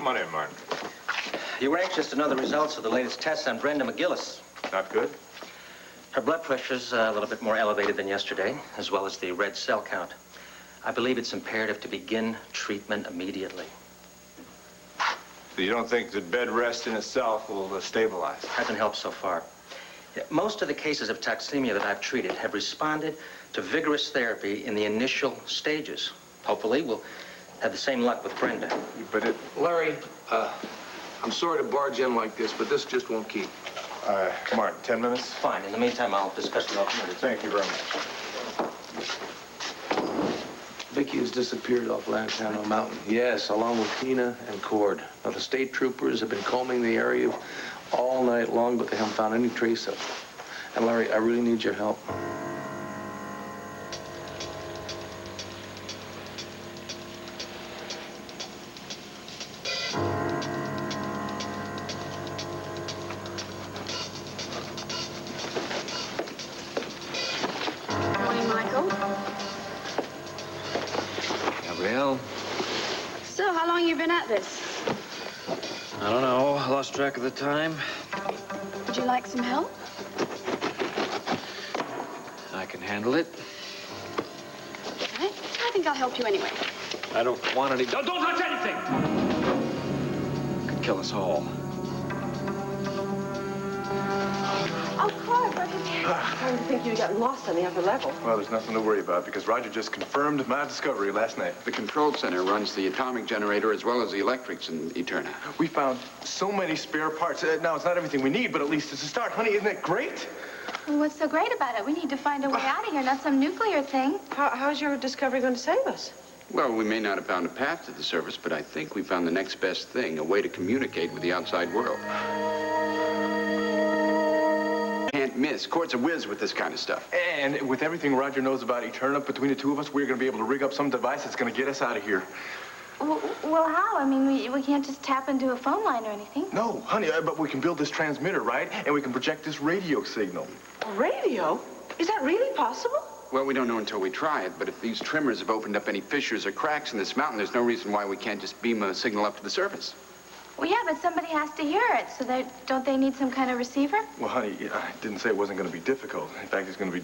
Come on in, Martin. You were anxious to know the results of the latest tests on Brenda McGillis. Not good? Her blood pressure's a little bit more elevated than yesterday, as well as the red cell count. I believe it's imperative to begin treatment immediately. So you don't think that bed rest in itself will stabilize? Hasn't helped so far. Most of the cases of toxemia that I've treated have responded to vigorous therapy in the initial stages. Hopefully, we'll have the same luck with Brenda. But Larry, I'm sorry to barge in like this, but this just won't keep. Martin, 10 minutes? Fine. In the meantime, I'll discuss the alternative. Thank you very much. Viki has disappeared off Llantano Mountain. Yes, along with Tina and Cord. Now, the state troopers have been combing the area all night long, but they haven't found any trace of her. And Larry, I really need your help. Morning, Michael. Gabrielle? So, how long you been at this? I don't know. I lost track of the time. Would you like some help? I can handle it. Okay. I think I'll help you anyway. I don't want any... Don't touch anything! Could kill us all. Oh, Clark, I was trying to think you'd gotten lost on the upper level. Well, there's nothing to worry about because Roger just confirmed my discovery last night. The control center runs the atomic generator as well as the electrics in Eterna. We found so many spare parts. Now, it's not everything we need, but at least it's a start. Honey, isn't it great? Well, what's so great about it? We need to find a way out of here, not some nuclear thing. How's your discovery going to save us? Well, we may not have found a path to the surface, but I think we found the next best thing, a way to communicate with the outside world. Can't miss. Court's a whiz with this kind of stuff. And with everything Roger knows about Eterna, between the two of us, we're going to be able to rig up some device that's going to get us out of here. Well, how? I mean, we can't just tap into a phone line or anything. No, honey, but we can build this transmitter, right? And we can project this radio signal. A radio? Is that really possible? Well, we don't know until we try it, but if these tremors have opened up any fissures or cracks in this mountain, there's no reason why we can't just beam a signal up to the surface. Well, yeah, but somebody has to hear it, so don't they need some kind of receiver? Well, honey, I didn't say it wasn't going to be difficult. In fact, it's going to be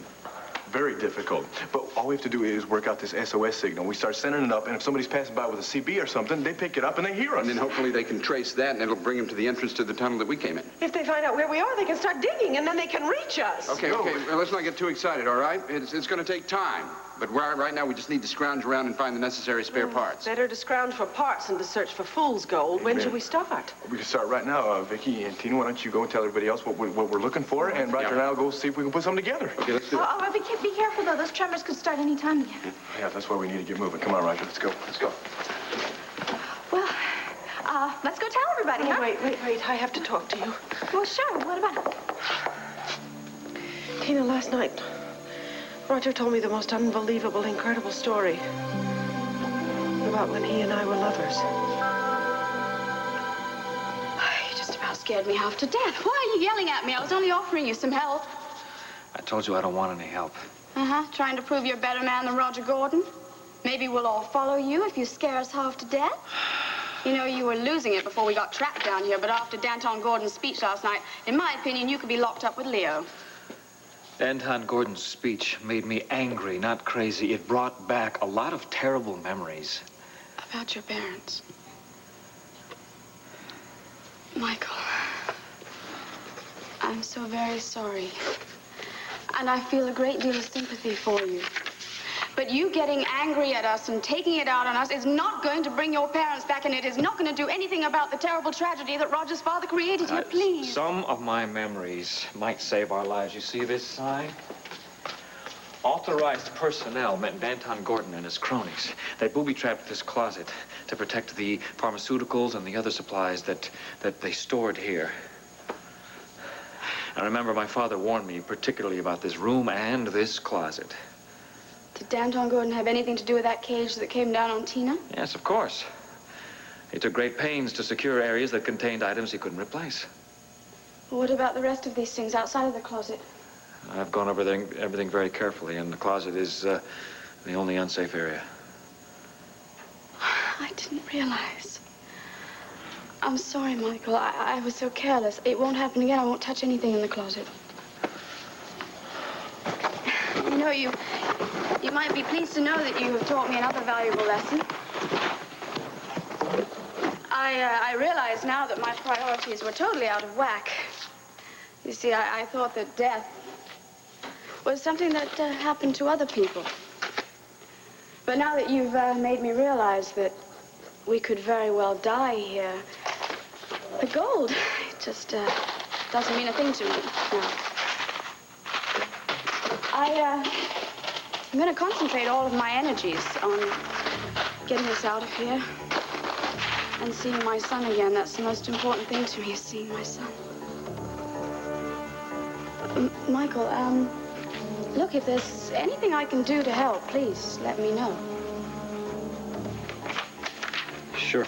very difficult. But all we have to do is work out this SOS signal. We start sending it up, and if somebody's passing by with a CB or something, they pick it up and they hear us. And then hopefully they can trace that, and it'll bring them to the entrance to the tunnel that we came in. If they find out where we are, they can start digging, and then they can reach us. Okay, well, let's not get too excited, all right? It's going to take time. But right now, we just need to scrounge around and find the necessary spare parts. Better to scrounge for parts than to search for fool's gold. When should we start? We can start right now, Viki and Tina. Why don't you go and tell everybody else what we're looking for, and Roger and I'll go see if we can put something together. Okay, let's do it. Oh, be careful, though. Those tremors could start any time again. Yeah, that's why we need to get moving. Come on, Roger. Let's go. Let's go. Well, let's go tell everybody, huh? Wait. I have to talk to you. Well, sure. What about it? Tina, last night, Roger told me the most unbelievable, incredible story about when he and I were lovers. You just about scared me half to death. Why are you yelling at me? I was only offering you some help. I told you I don't want any help. Trying to prove you're a better man than Roger Gordon? Maybe we'll all follow you if you scare us half to death? You know, you were losing it before we got trapped down here, but after Danton Gordon's speech last night, in my opinion, you could be locked up with Leo. Danton Gordon's speech made me angry, not crazy. It brought back a lot of terrible memories. About your parents. Michael, I'm so very sorry. And I feel a great deal of sympathy for you. But you getting angry at us and taking it out on us is not going to bring your parents back, and it is not going to do anything about the terrible tragedy that Roger's father created here. Please. Some of my memories might save our lives. You see this sign? Authorized personnel meant Danton Gordon and his cronies. They booby-trapped this closet to protect the pharmaceuticals and the other supplies that they stored here. And remember, my father warned me particularly about this room and this closet. Did Danton Gordon have anything to do with that cage that came down on Tina? Yes, of course. He took great pains to secure areas that contained items he couldn't replace. Well, what about the rest of these things outside of the closet? I've gone over everything very carefully, and the closet is the only unsafe area. I didn't realize. I'm sorry, Michael. I was so careless. It won't happen again. I won't touch anything in the closet. You know, you might be pleased to know that you have taught me another valuable lesson. I realize now that my priorities were totally out of whack. You see, I thought that death was something that happened to other people. But now that you've made me realize that we could very well die here, the gold, it just doesn't mean a thing to me now. I'm going to concentrate all of my energies on getting us out of here and seeing my son again. That's the most important thing to me, is seeing my son. Michael, look, if there's anything I can do to help, please let me know. Sure.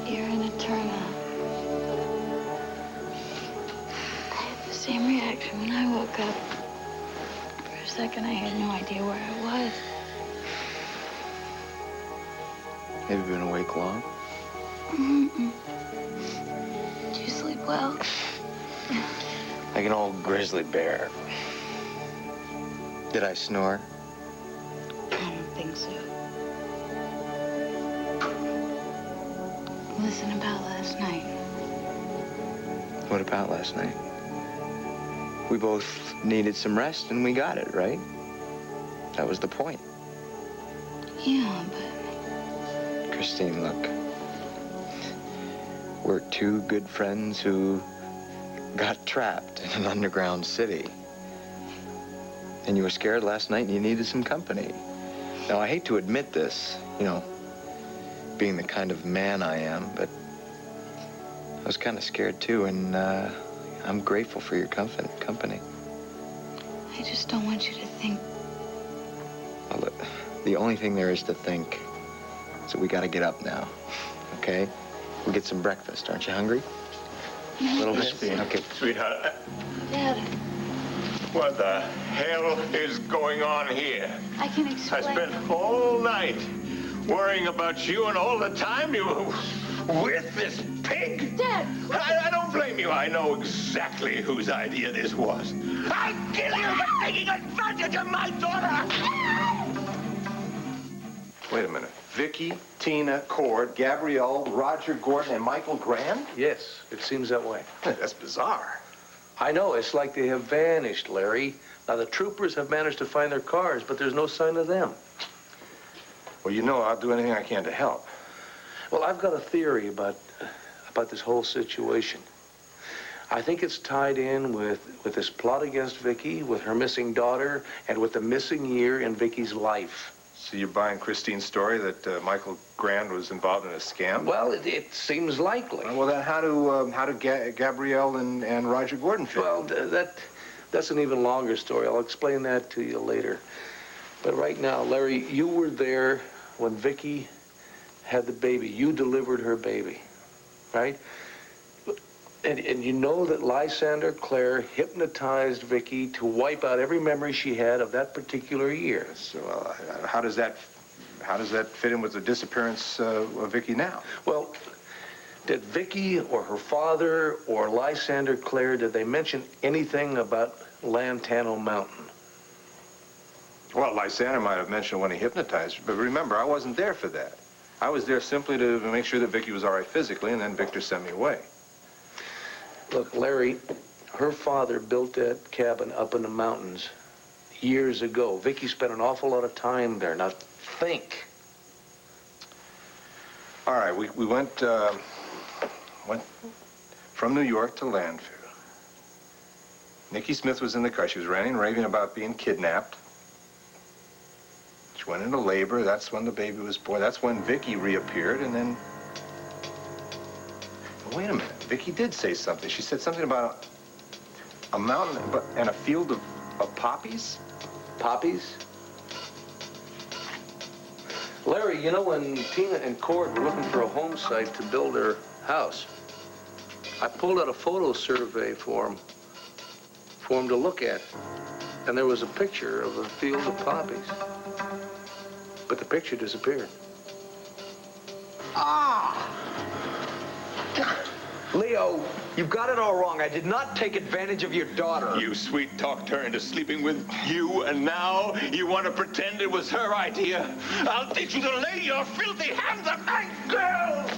You're in Eterna. I had the same reaction when I woke up. For a second, I had no idea where I was. Have you been awake long? Mm-mm. Did you sleep well? Like an old grizzly bear. Did I snore? I don't think so. Listen, about last night. What about last night? We both needed some rest and we got it, right? That was the point. Yeah, but... Christine, look. We're two good friends who got trapped in an underground city. And you were scared last night and you needed some company. Now, I hate to admit this, you know, being the kind of man I am, but I was kind of scared too, and I'm grateful for your company. I just don't want you to think... Well, look, the only thing there is to think is that we got to get up now, okay? We'll get some breakfast. Aren't you hungry? A little bit? Okay. Sweetheart, Dad, what the hell is going on here? I can I explain. spent all night worrying about you, and all the time you were with this pig? Dad! I don't blame you. I know exactly whose idea this was. I'll kill you for taking advantage of my daughter! Wait a minute. Viki, Tina, Cord, Gabrielle, Roger Gordon, and Michael Grand? Yes, it seems that way. That's bizarre. I know, it's like they have vanished, Larry. Now, the troopers have managed to find their cars, but there's no sign of them. Well, you know I'll do anything I can to help. Well, I've got a theory about this whole situation. I think it's tied in with this plot against Viki, with her missing daughter, and with the missing year in Viki's life. So you're buying Christine's story that Michael Grand was involved in a scam? Well, it seems likely. Well, then how do Gabrielle and Roger Gordon fit? Well, that's an even longer story. I'll explain that to you later. But right now, Larry, you were there when Viki had the baby. You delivered her baby, right? And you know that Lysander Clare hypnotized Viki to wipe out every memory she had of that particular year. So how does that fit in with the disappearance of Viki now? Well, did Viki or her father or Lysander Clare, did they mention anything about Llantano Mountain? Well, Lysander might have mentioned when he hypnotized her, but remember, I wasn't there for that. I was there simply to make sure that Viki was all right physically, and then Victor sent me away. Look, Larry, her father built that cabin up in the mountains years ago. Viki spent an awful lot of time there. Now, think. All right, we went from New York to Llanfair. Nikki Smith was in the car. She was ranting and raving about being kidnapped. She went into labor. That's when the baby was born. That's when Viki reappeared, and then... Wait a minute. Viki did say something. She said something about a mountain and a field of poppies? Poppies? Larry, you know, when Tina and Cord were looking for a home site to build their house, I pulled out a photo survey for them to look at. And there was a picture of a field of poppies. But the picture disappeared. Leo, you've got it all wrong. I did not take advantage of your daughter. You sweet-talked her into sleeping with you, and now you want to pretend it was her idea? I'll teach you to lay your filthy hands on my girl!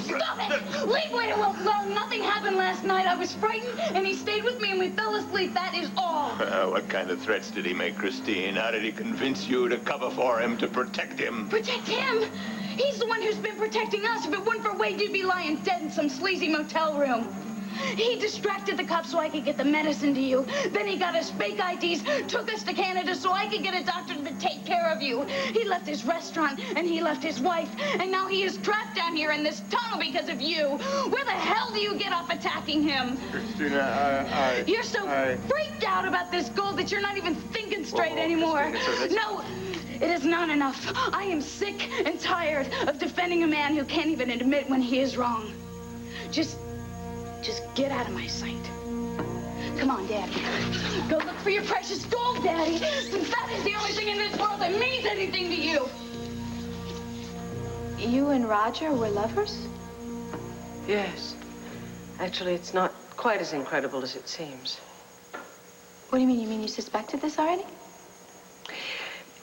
Stop it! Leave Wade alone. Nothing happened last night. I was frightened, and he stayed with me, and we fell asleep. That is all. What kind of threats did he make, Christine? How did he convince you to cover for him, to protect him? Protect him? He's the one who's been protecting us. If it weren't for Wade, you'd be lying dead in some sleazy motel room. He distracted the cops so I could get the medicine to you. Then he got us fake IDs, took us to Canada so I could get a doctor to take care of you. He left his restaurant, and he left his wife, and now he is trapped down here in this tunnel because of you. Where the hell do you get off attacking him? Christina, You're so freaked out about this gold that you're not even thinking straight anymore. Christina, No, it is not enough. I am sick and tired of defending a man who can't even admit when he is wrong. Just get out of my sight. Come on, Daddy. Go look for your precious gold, Daddy, since that is the only thing in this world that means anything to you. You and Roger were lovers? Yes. Actually, it's not quite as incredible as it seems. What do you mean? You mean you suspected this already?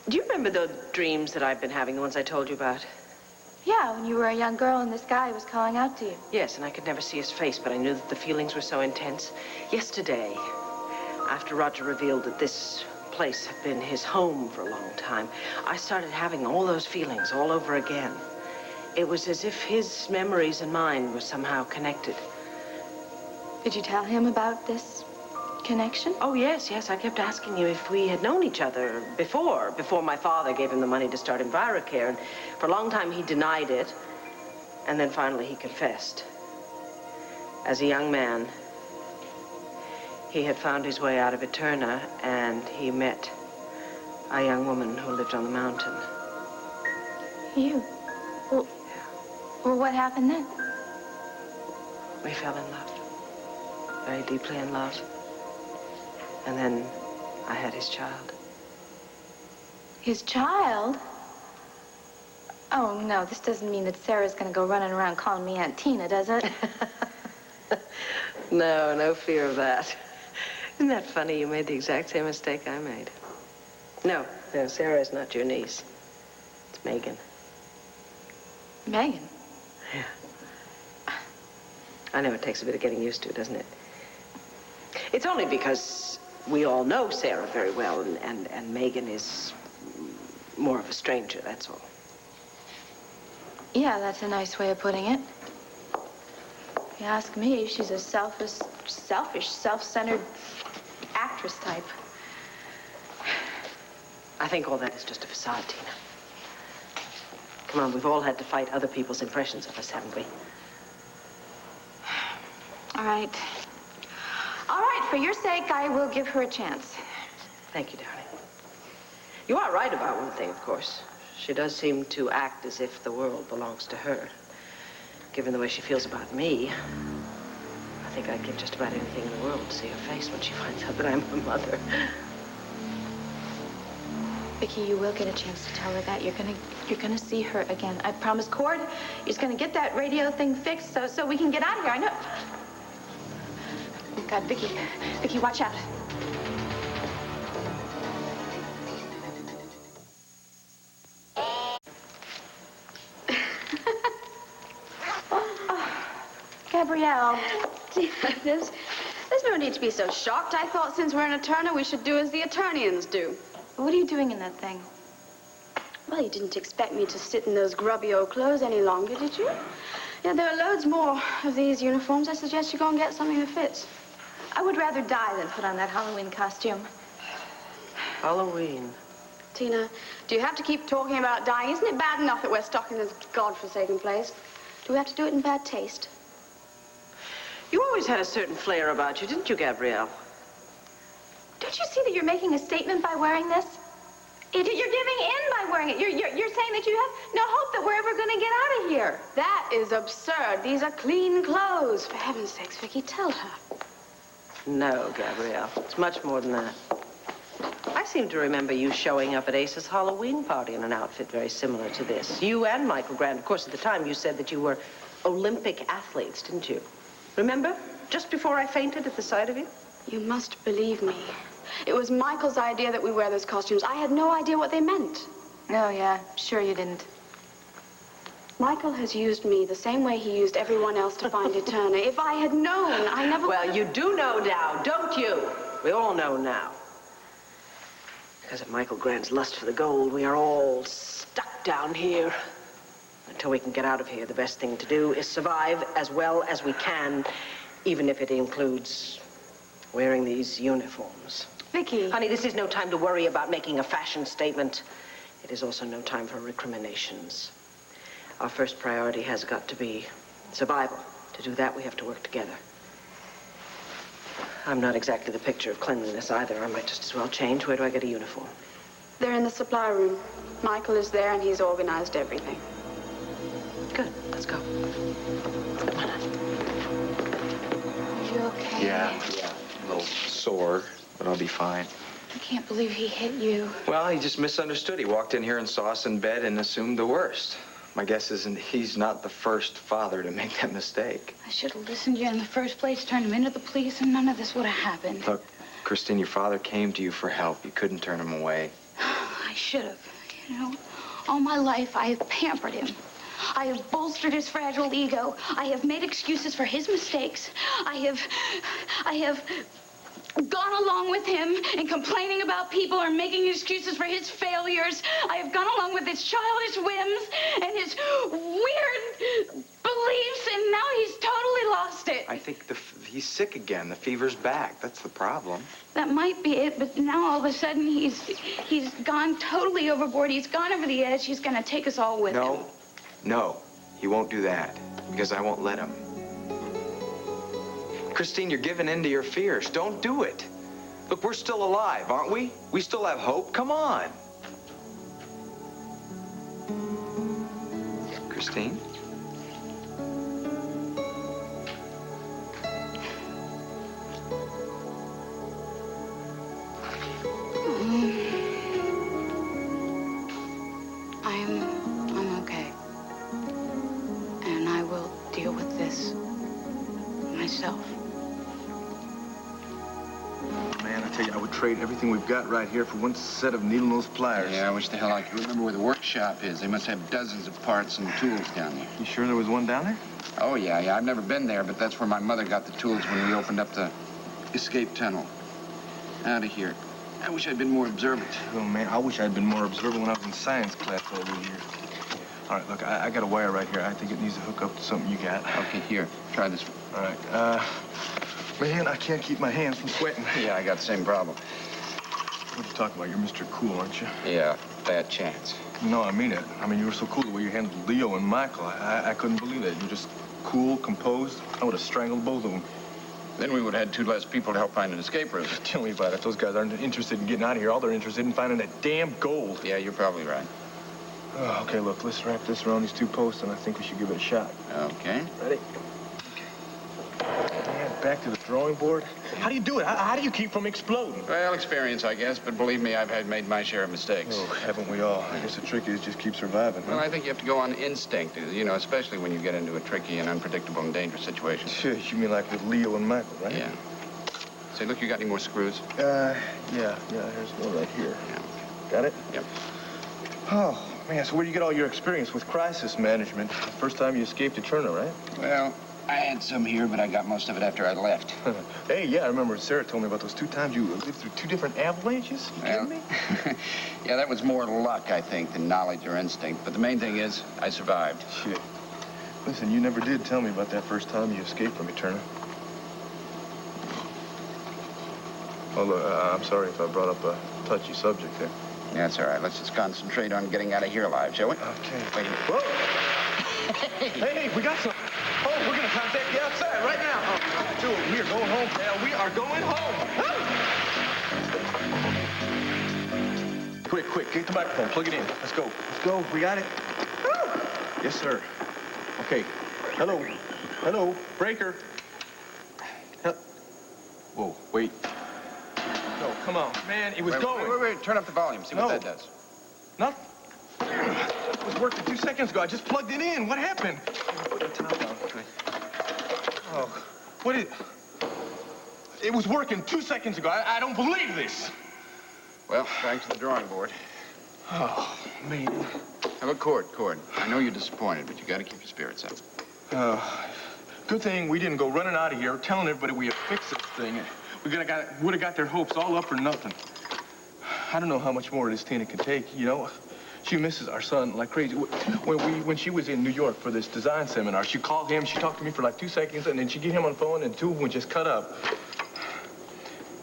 Do you remember the dreams that I've been having, the ones I told you about? Yeah, when you were a young girl and this guy was calling out to you. Yes, and I could never see his face, but I knew that the feelings were so intense. Yesterday, after Roger revealed that this place had been his home for a long time, I started having all those feelings all over again. It was as if his memories and mine were somehow connected. Did you tell him about this connection? Oh, yes. I kept asking him if we had known each other before my father gave him the money to start EnviroCare. And for a long time, he denied it. And then finally, he confessed. As a young man, he had found his way out of Eterna, and he met a young woman who lived on the mountain. You? Well, what happened then? We fell in love. Very deeply in love. And then I had his child. His child? Oh, no, this doesn't mean that Sarah's gonna go running around calling me Aunt Tina, does it? No fear of that. Isn't that funny? You made the exact same mistake I made. No, Sarah is not your niece. It's Megan. Megan? Yeah. I know it takes a bit of getting used to, doesn't it? It's only because we all know Sarah very well, and Megan is more of a stranger, that's all. Yeah, that's a nice way of putting it. If you ask me, she's a selfish, self-centered actress type. I think all that is just a facade, Tina. Come on, we've all had to fight other people's impressions of us, haven't we? All right. All right, for your sake, I will give her a chance. Thank you, darling. You are right about one thing, of course. She does seem to act as if the world belongs to her. Given the way she feels about me, I think I'd give just about anything in the world to see her face when she finds out that I'm her mother. Viki, you will get a chance to tell her that. You're gonna see her again. I promise. Cord, you're just gonna get that radio thing fixed so we can get out of here. I know. Oh, God, Viki. Viki, watch out. Gabrielle. This There's no need to be so shocked. I thought since we're in Eterna, we should do as the Eternians do. What are you doing in that thing? Well, you didn't expect me to sit in those grubby old clothes any longer, did you? Yeah, there are loads more of these uniforms. I suggest you go and get something that fits. I would rather die than put on that Halloween costume. Halloween. Tina, do you have to keep talking about dying? Isn't it bad enough that we're stuck in this godforsaken place? Do we have to do it in bad taste? You always had a certain flair about you, didn't you, Gabrielle? Don't you see that you're making a statement by wearing this? You're giving in by wearing it. You're saying that you have no hope that we're ever going to get out of here. That is absurd. These are clean clothes. For heaven's sakes, Viki, tell her. No, Gabrielle. It's much more than that. I seem to remember you showing up at Ace's Halloween party in an outfit very similar to this. You and Michael Grant. Of course, at the time, you said that you were Olympic athletes, didn't you? Remember? Just before I fainted at the sight of you? You must believe me. It was Michael's idea that we wear those costumes. I had no idea what they meant. Oh, yeah. Sure you didn't. Michael has used me the same way he used everyone else to find Eterna. If I had known, I never... Well, you do know now, don't you? We all know now. Because of Michael Grant's lust for the gold, we are all stuck down here. Until we can get out of here, the best thing to do is survive as well as we can, even if it includes wearing these uniforms. Viki. Honey, this is no time to worry about making a fashion statement. It is also no time for recriminations. Our first priority has got to be survival. To do that, we have to work together. I'm not exactly the picture of cleanliness either. I might just as well change. Where do I get a uniform? They're in the supply room. Michael is there, and he's organized everything. Good. Let's go. Come on. Are you okay? Yeah. A little sore, but I'll be fine. I can't believe he hit you. Well, he just misunderstood. He walked in here and saw us in bed and assumed the worst. My guess is he's not the first father to make that mistake. I should have listened to you in the first place, turned him into the police, and none of this would have happened. Look, Christine, your father came to you for help. You couldn't turn him away. I should have. You know, all my life I have pampered him. I have bolstered his fragile ego. I have made excuses for his mistakes. I have gone along with him in complaining about people or making excuses for his failures. I have gone along with his childish whims and his weird beliefs, and now he's totally lost it. I think he's sick again. The fever's back. That's the problem. That might be it, but now all of a sudden he's gone totally overboard. He's gone over the edge. He's going to take us all with him. No, he won't do that, because I won't let him. Christine, you're giving in to your fears. Don't do it. Look, we're still alive, aren't we? We still have hope. Come on. Christine? I'm okay. And I will deal with this myself. Man, I tell you, I would trade everything we've got right here for one set of needle-nose pliers. Yeah, I wish the hell I could remember where the workshop is. They must have dozens of parts and tools down there. You sure there was one down there? Oh, yeah. I've never been there, but that's where my mother got the tools when we opened up the escape tunnel. Out of here. I wish I'd been more observant. Oh, man, I wish I'd been more observant when I was in science class over here. All right, look, I got a wire right here. I think it needs to hook up to something you got. Okay, here. Try this one. All right. Man, I can't keep my hands from sweating. Yeah, I got the same problem. What are you talking about? You're Mr. Cool, aren't you? Yeah, bad chance. No, I mean it. I mean, you were so cool the way you handled Leo and Michael. I couldn't believe it. You were just cool, composed. I would have strangled both of them. Then we would have had 2 less people to help find an escape route. Tell me about it. Those guys aren't interested in getting out of here. All they're interested in finding that damn gold. Yeah, you're probably right. Oh, okay, look, let's wrap this around these 2 posts, and I think we should give it a shot. Okay. Ready? Man, back to the drawing board. How do you do it? How do you keep from exploding? Well, experience, I guess, but believe me, I've made my share of mistakes. Oh, haven't we all? I guess the trick is just keep surviving, huh? Well, I think you have to go on instinct, you know, especially when you get into a tricky and unpredictable and dangerous situation. Sure, you mean like with Leo and Michael, right? Yeah. Say, look, you got any more screws? Yeah, here's one right here. Yeah. Got it? Yep. Oh, man, so where do you get all your experience with crisis management? First time you escaped Eterna, right? Well, I had some here, but I got most of it after I left. Hey, yeah, I remember Sarah told me about those 2 times you lived through 2 different avalanches. You kidding me? Yeah, that was more luck, I think, than knowledge or instinct. But the main thing is, I survived. Shit. Listen, you never did tell me about that first time you escaped from Eterna. Oh, look, I'm sorry if I brought up a touchy subject there. Yeah, that's all right. Let's just concentrate on getting out of here alive, shall we? Okay. Wait a minute. Whoa! Hey, we got some. Oh, we're gonna contact you outside right now. Oh, dude, we are going home, pal. We are going home. Quick, get the microphone. Plug it in. Let's go. Let's go. We got it. Yes, sir. Okay. Hello. Breaker. Whoa, wait. No, come on. Man, it was going. Wait. Turn up the volume. See what that does. Nothing. It was working 2 seconds ago. I just plugged it in. What happened? Put the top on. Oh, what is... It was working 2 seconds ago. I don't believe this. Well, back to the drawing board. Oh, man. How about Cord? I know you're disappointed, but you got to keep your spirits up. Good thing we didn't go running out of here telling everybody we had fixed this thing. We would have got their hopes all up for nothing. I don't know how much more this Tina can take, you know. She misses our son like crazy. When she was in New York for this design seminar, she called him, she talked to me for like 2 seconds, and then she'd get him on the phone, and 2 of them would just cut up.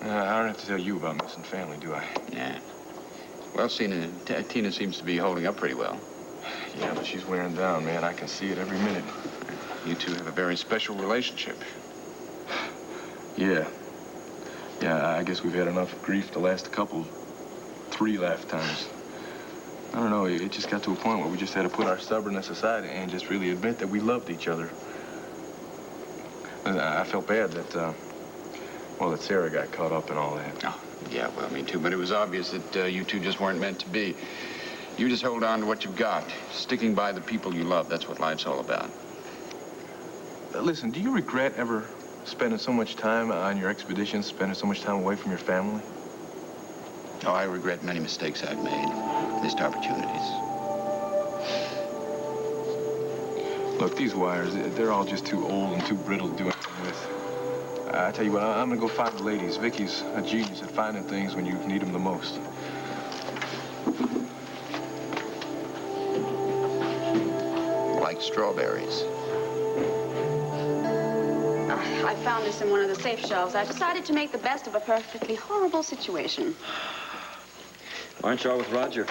I don't have to tell you about missing family, do I? Yeah. Well, Tina seems to be holding up pretty well. Yeah, but she's wearing down, man. I can see it every minute. You two have a very special relationship. Yeah. Yeah, I guess we've had enough grief to last a couple, 3 lifetimes. I don't know, it just got to a point where we just had to put our stubbornness aside and just really admit that we loved each other. And I felt bad that, that Sarah got caught up in all that. Oh, yeah, well, me too, but it was obvious that you two just weren't meant to be. You just hold on to what you've got, sticking by the people you love. That's what life's all about. Listen, do you regret ever spending so much time on your expeditions, spending so much time away from your family? Oh, I regret many mistakes I've made, missed opportunities. Look, these wires, they're all just too old and too brittle to do anything with. I tell you what, I'm gonna go find the ladies. Viki's a genius at finding things when you need them the most. Like strawberries. I found this in one of the safe shelves. I decided to make the best of a perfectly horrible situation. Why aren't you all with Roger?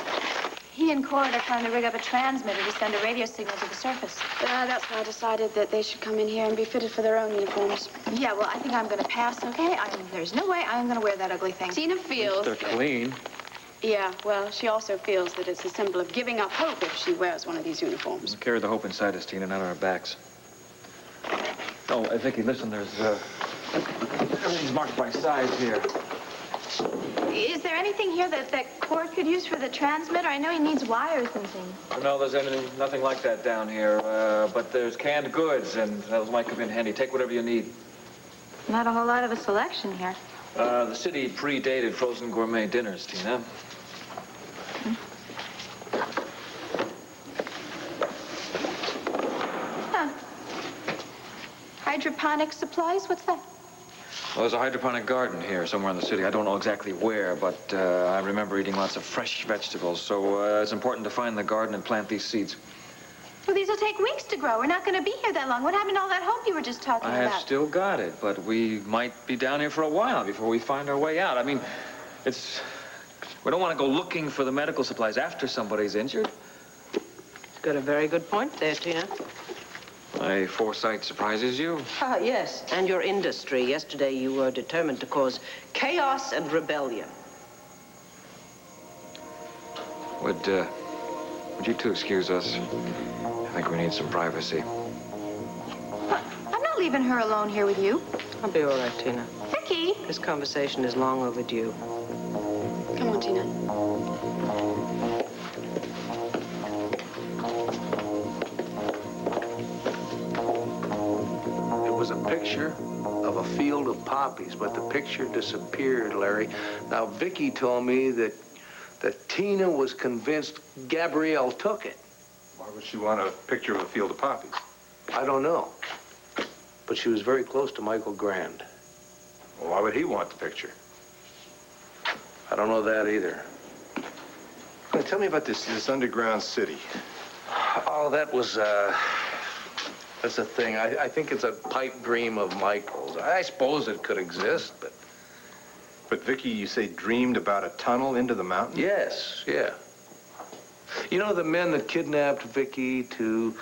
He and Cord are trying to rig up a transmitter to send a radio signal to the surface. That's why I decided that they should come in here and be fitted for their own uniforms. Yeah, well, I think I'm going to pass, okay? There's no way I'm going to wear that ugly thing. Tina feels... They're clean. Yeah, well, she also feels that it's a symbol of giving up hope if she wears one of these uniforms. We'll carry the hope inside us, Tina, not on our backs. Oh, Viki, listen, everything's marked by size here. Is there anything here that Cord could use for the transmitter? I know he needs wires and things. No, there's nothing like that down here, but there's canned goods, and those might come in handy. Take whatever you need. Not a whole lot of a selection here. The city predated frozen gourmet dinners, Tina. Huh. Hydroponic supplies? What's that? Well, there's a hydroponic garden here somewhere in the city. I don't know exactly where, but I remember eating lots of fresh vegetables, so it's important to find the garden and plant these seeds. Well, these will take weeks to grow. We're not going to be here that long. What happened to all that hope you were just talking I about? have still got it, but we might be down here for a while before we find our way out. I mean, we don't want to go looking for the medical supplies after somebody's injured. You've got a very good point there, Tina. My foresight surprises you. Ah, yes, and your industry. Yesterday you were determined to cause chaos and rebellion. Would you two excuse us? I think we need some privacy. What? I'm not leaving her alone here with you. I'll be all right, Tina. Viki! This conversation is long overdue. Come on, Tina. It was a picture of a field of poppies, but the picture disappeared, Larry. Now, Viki told me that Tina was convinced Gabrielle took it. Why would she want a picture of a field of poppies? I don't know. but she was very close to Michael Grand. Well, why would he want the picture? I don't know that either. Well, tell me about this underground city. Oh, that's a thing. I think it's a pipe dream of Michael's. I suppose it could exist, but... But Viki, you say dreamed about a tunnel into the mountain? Yes, yeah. You know the men that kidnapped Viki to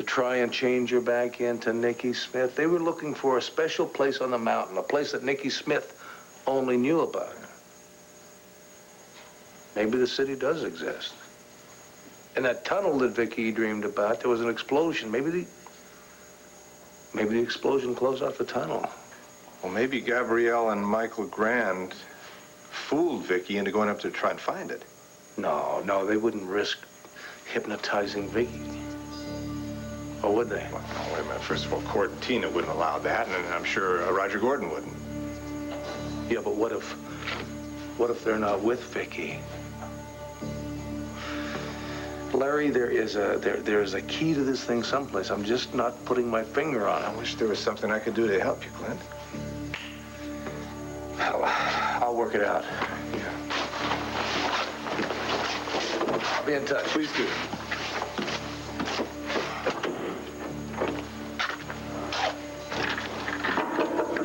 try and change her back into Nicky Smith? They were looking for a special place on the mountain, a place that Nicky Smith only knew about. Maybe the city does exist. In that tunnel that Viki dreamed about, there was an explosion. Maybe the explosion closed off the tunnel. Well, maybe Gabrielle and Michael Grand fooled Viki into going up there to try and find it. No, they wouldn't risk hypnotizing Viki. Or would they? Well, no, wait a minute. First of all, Cord and Tina wouldn't allow that, and I'm sure Roger Gordon wouldn't. Yeah, but what if they're not with Viki? Larry, there is a key to this thing someplace. I'm just not putting my finger on it. I wish there was something I could do to help you, Clint. I'll work it out. Yeah. I'll be in touch. Please do.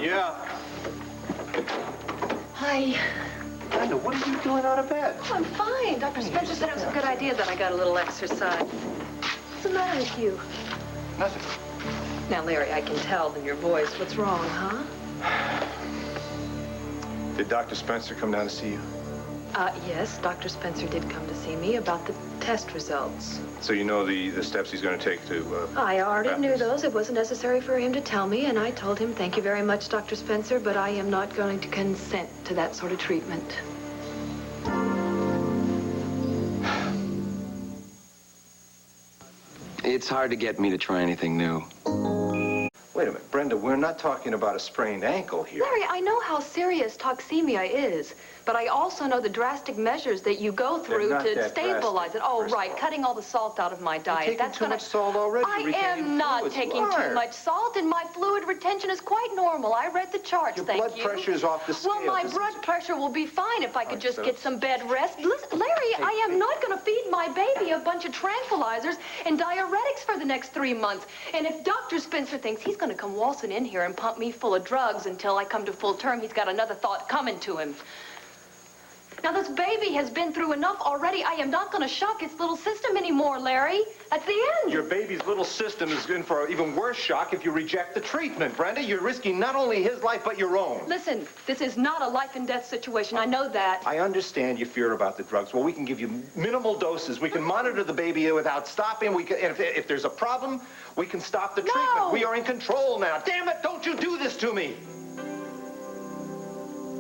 Yeah. Hi. Brenda, what are you doing out of bed? Oh, I'm fine. Dr. Spencer said it was a good idea that I got a little exercise. What's the matter with you? Nothing. Now, Larry, I can tell in your voice. What's wrong, huh? Did Dr. Spencer come down to see you? Yes, Dr. Spencer did come to see me about the test results. So you know the steps he's going to take to... I already knew Baptist. those. It wasn't necessary for him to tell me, and I told him, thank you very much, Dr. Spencer, but I am not going to consent to that sort of treatment. It's hard to get me to try anything new. Wait a minute, Brenda, we're not talking about a sprained ankle here. Larry, I know how serious toxemia is, but I also know the drastic measures that you go through not to that stabilize drastic, it. Oh, first of right, all. cutting all the salt out of my diet. You're taking too much salt already. I You're retaining am not fluids. taking You too are. much salt, and my fluid retention is quite normal. I read the charts, Your thank blood you. pressure's off the scale. Well, my This blood pressure will be fine if I could just so- get some bed rest. Listen, Larry, I am not going to feed my baby a bunch of tranquilizers and diuretics for the next 3 months. And if Dr. Spencer thinks he's going to come waltzing in here and pump me full of drugs until I come to full term, he's got another thought coming to him. Now, this baby has been through enough already. I am not going to shock its little system anymore, Larry. That's the end. Your baby's little system is in for an even worse shock if you reject the treatment, Brenda. You're risking not only his life, but your own. Listen, this is not a life and death situation. I know that. I understand you fear about the drugs. Well, we can give you minimal doses. We can monitor the baby without stopping. We can, and if there's a problem, we can stop the treatment. We are in control now. Damn it, don't you do this to me.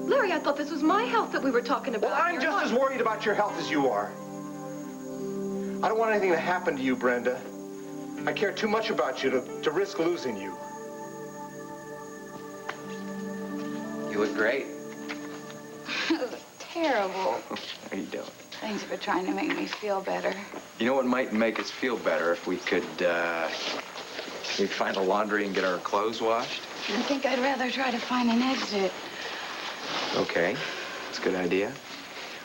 Larry, I thought this was my health that we were talking about. Well, I'm here. just as worried about your health as you are. I don't want anything to happen to you, Brenda. I care too much about you to risk losing you. You look great. It was terrible. No, you don't. Thanks for trying to make me feel better. You know what might make us feel better if we could, we'd find a laundry and get our clothes washed? I think I'd rather try to find an exit. Okay, that's a good idea.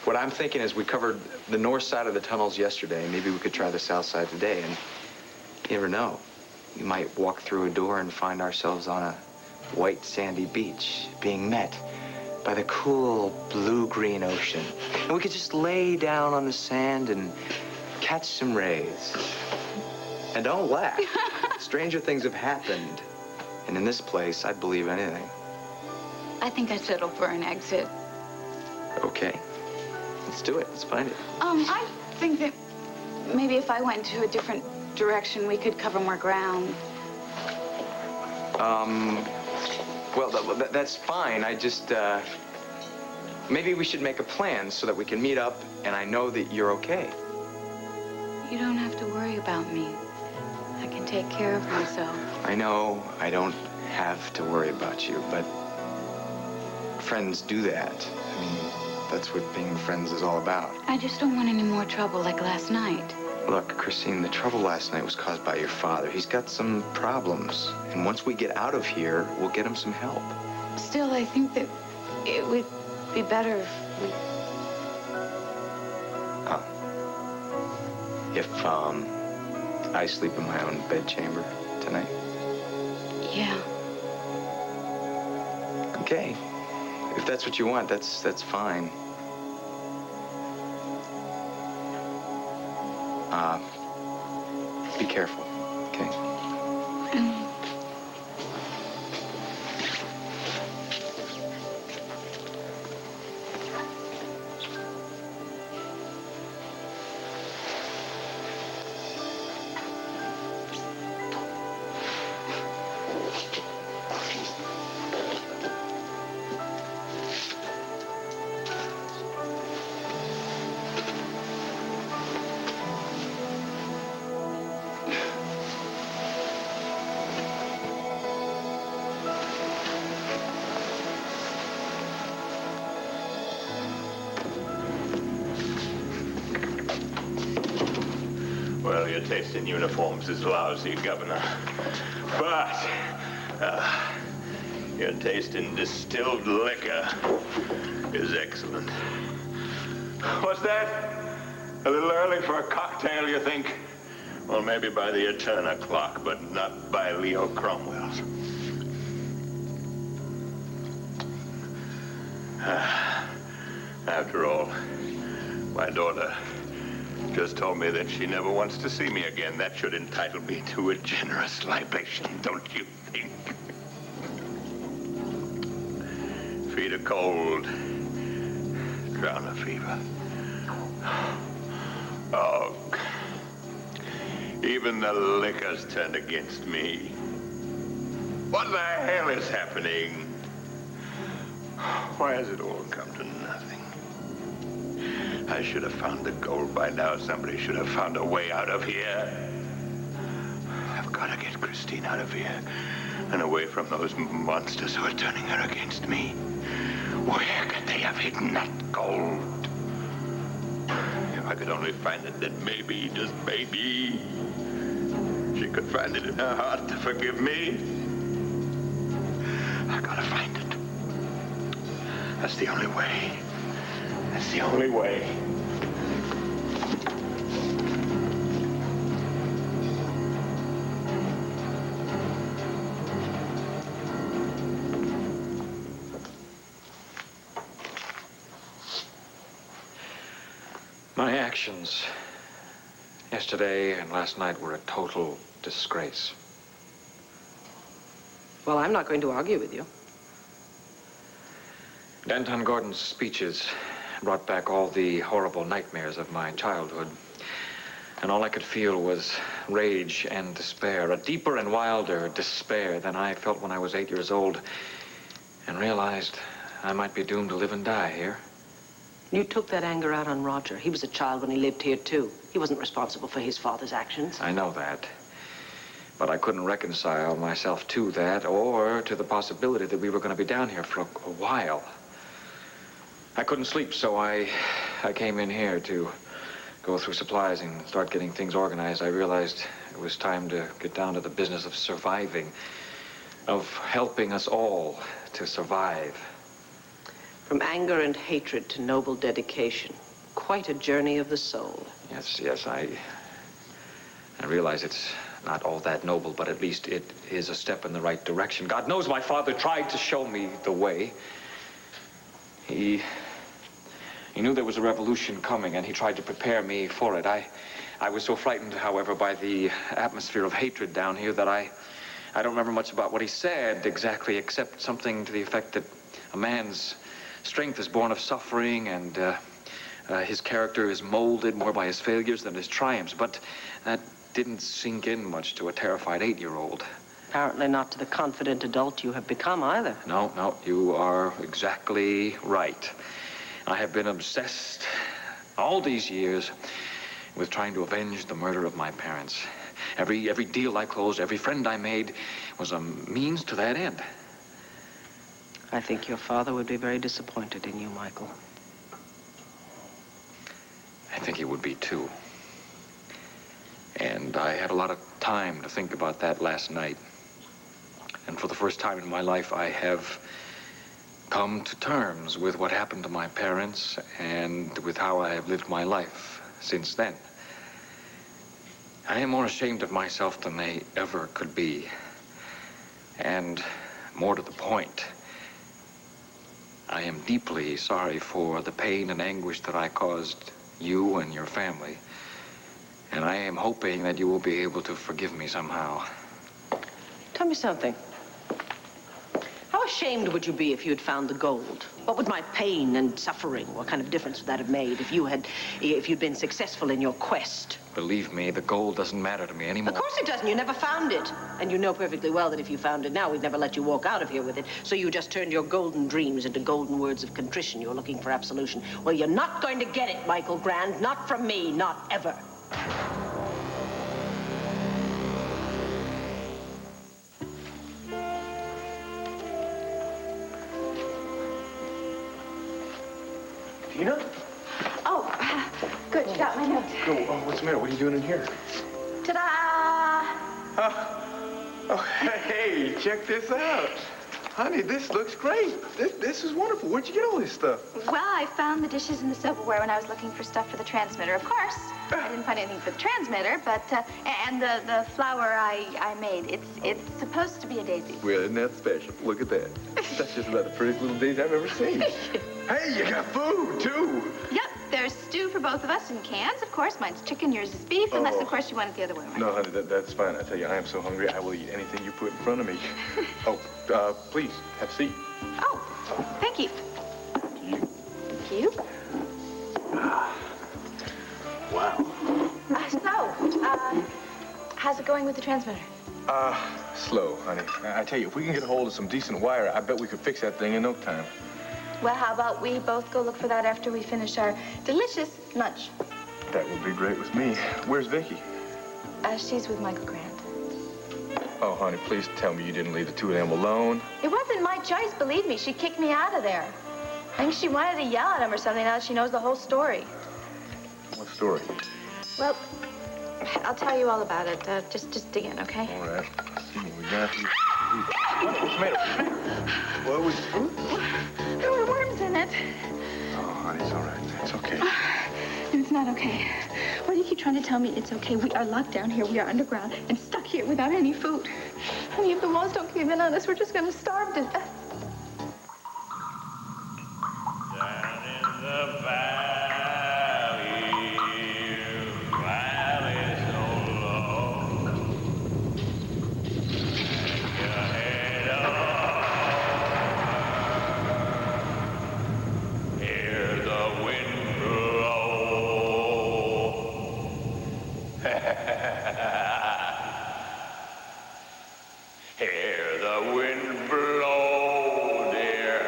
What I'm thinking is we covered the north side of the tunnels yesterday. Maybe we could try the south side today, and you never know. We might walk through a door and find ourselves on a white sandy beach, being met by the cool blue-green ocean. And we could just lay down on the sand and catch some rays. And don't laugh. Stranger things have happened. And in this place, I'd believe anything. I think I'd settle for an exit. Okay. Let's do it. Let's find it. I think that maybe if I went to a different direction, we could cover more ground. Well, that's fine. I just, maybe we should make a plan so that we can meet up and I know that you're okay. You don't have to worry about me. I can take care of myself. I know I don't have to worry about you, but friends do that. I mean, that's what being friends is all about. I just don't want any more trouble like last night. Look, Christine, the trouble last night was caused by your father. He's got some problems. And once we get out of here, we'll get him some help. Still, I think that it would be better if we... If, I sleep in my own bedchamber tonight? Yeah. Okay. If that's what you want, that's fine. Be careful, okay? Well, your taste in uniforms is lousy, Governor. But your taste in distilled liquor is excellent. What's that? A little early for a cocktail, you think? Well, maybe by the Eterna clock, but not by Leo Cromwell's. After all, my daughter just told me that she never wants to see me again. That should entitle me to a generous libation, don't you think? Feet are cold. Drown a fever. Oh, even the liquor's turned against me. What the hell is happening? Why has it all come to nothing? I should have found the gold by now. Somebody should have found a way out of here. I've got to get Christine out of here and away from those monsters who are turning her against me. Where could they have hidden that gold? If I could only find it, then maybe, just maybe, she could find it in her heart to forgive me. I gotta find it. That's the only way. That's the only way. My actions yesterday and last night were a total disgrace. Well, I'm not going to argue with you. Danton Gordon's speeches brought back all the horrible nightmares of my childhood. And all I could feel was rage and despair, a deeper and wilder despair than I felt when I was 8 years old, and realized I might be doomed to live and die here. You took that anger out on Roger. He was a child when he lived here, too. He wasn't responsible for his father's actions. I know that. But I couldn't reconcile myself to that or to the possibility that we were going to be down here for a while. I couldn't sleep, so I came in here to go through supplies and start getting things organized. I realized it was time to get down to the business of surviving, of helping us all to survive. From anger and hatred to noble dedication. Quite a journey of the soul. Yes, I realize it's not all that noble, but at least it is a step in the right direction. God knows my father tried to show me the way. He knew there was a revolution coming, and he tried to prepare me for it. I was so frightened, however, by the atmosphere of hatred down here that I don't remember much about what he said exactly, except something to the effect that a man's strength is born of suffering, and his character is molded more by his failures than his triumphs. But that didn't sink in much to a terrified 8-year-old. Apparently not to the confident adult you have become either. No, you are exactly right. I have been obsessed all these years with trying to avenge the murder of my parents. Every deal I closed, every friend I made was a means to that end. I think your father would be very disappointed in you, Michael. I think he would be, too. And I had a lot of time to think about that last night. And for the first time in my life, I have come to terms with what happened to my parents and with how I have lived my life since then. I am more ashamed of myself than they ever could be. And more to the point, I am deeply sorry for the pain and anguish that I caused you and your family. And I am hoping that you will be able to forgive me somehow. Tell me something. How ashamed would you be if you had found the gold? What would my pain and suffering, what kind of difference would that have made if you'd been successful in your quest? Believe me, the gold doesn't matter to me anymore. Of course it doesn't. You never found it. And you know perfectly well that if you found it now, we'd never let you walk out of here with it. So you just turned your golden dreams into golden words of contrition. You're looking for absolution. Well, you're not going to get it, Michael Grand. Not from me. Not ever. Tina? Oh, good. You got my note. Go. Oh, what's the matter? What are you doing in here? Ta-da! Oh, hey, check this out. Honey, this looks great. This is wonderful. Where'd you get all this stuff? Well, I found the dishes and the silverware when I was looking for stuff for the transmitter. Of course, I didn't find anything for the transmitter, but, and the flower I made. It's supposed to be a daisy. Well, isn't that special? Look at that. That's just about the prettiest little daisy I've ever seen. Hey, you got food, too. Yep, there's stew for both of us in cans. Of course, mine's chicken, yours is beef, unless, of course, you want it the other way around. No, honey, that's fine. I tell you, I am so hungry, I will eat anything you put in front of me. Oh, please, have a seat. Oh, thank you. Thank you. Thank you. Wow. How's it going with the transmitter? Slow, honey. I tell you, if we can get a hold of some decent wire, I bet we could fix that thing in no time. Well, how about we both go look for that after we finish our delicious lunch? That would be great with me. Where's Viki? She's with Michael Grant. Oh, honey, please tell me you didn't leave the two of them alone. It wasn't my choice, believe me. She kicked me out of there. I think she wanted to yell at him or something now that she knows the whole story. What story? Well, I'll tell you all about it. Just dig in, okay? All right. Let's see what we got here. What's the matter? What was... There were worms in it. Oh, honey, it's all right. It's okay. It's not okay. Why do you keep trying to tell me it's okay? We are locked down here. We are underground and stuck here without any food. Honey, if the walls don't cave in on us, we're just going to starve to death. Down in the valley so low, hang your head up, hear the wind blow. Hear the wind blow, dear.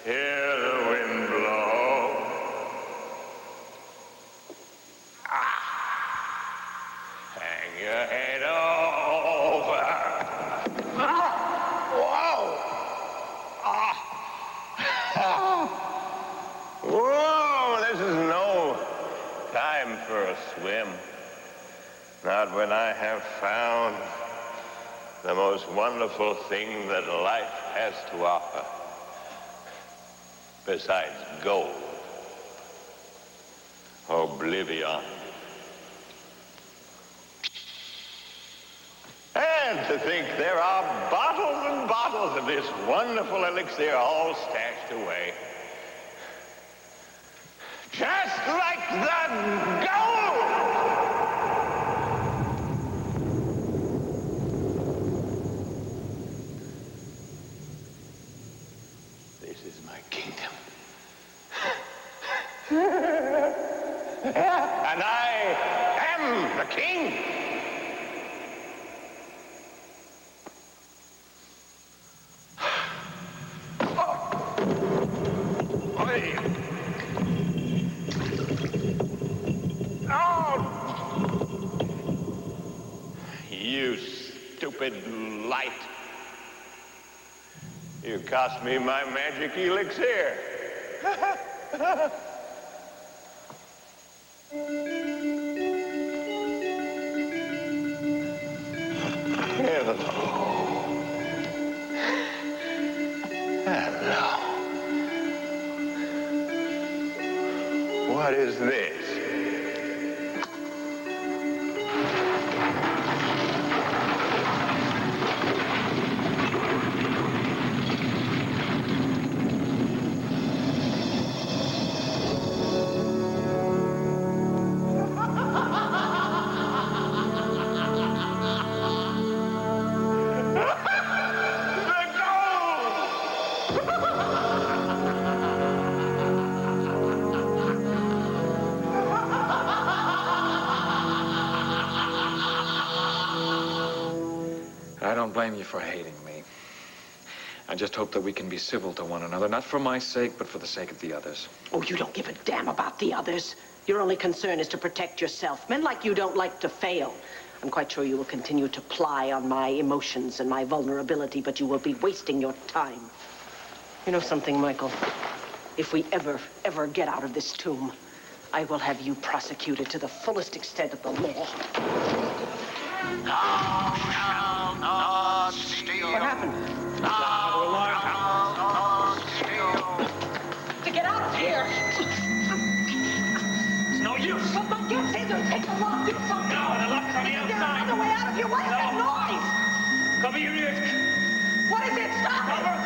Hear the wind blow. Hang your head over. Whoa! Whoa! This is no time for a swim. Not when I have found the most wonderful thing that life has to offer. Besides gold, oblivion. And to think there are bottles and bottles of this wonderful elixir all stashed away. Just like the gold! This is my kingdom. And I am the king. Oi. Oh! You stupid light. You cost me my magic elixir. Hello. What is this? I don't blame you for hating me. I just hope that we can be civil to one another, not for my sake, but for the sake of the others. Oh, you don't give a damn about the others. Your only concern is to protect yourself. Men like you don't like to fail. I'm quite sure you will continue to ply on my emotions and my vulnerability, but you will be wasting your time. You know something, Michael? If we ever get out of this tomb, I will have you prosecuted to the fullest extent of the law. What happened? To get out of here! It's no use! Well, don't get scissors! Take the lock! Do something! No, the lock's on the outside! There's another way out of here! What is that noise? Cover your ears! What is it? Stop it!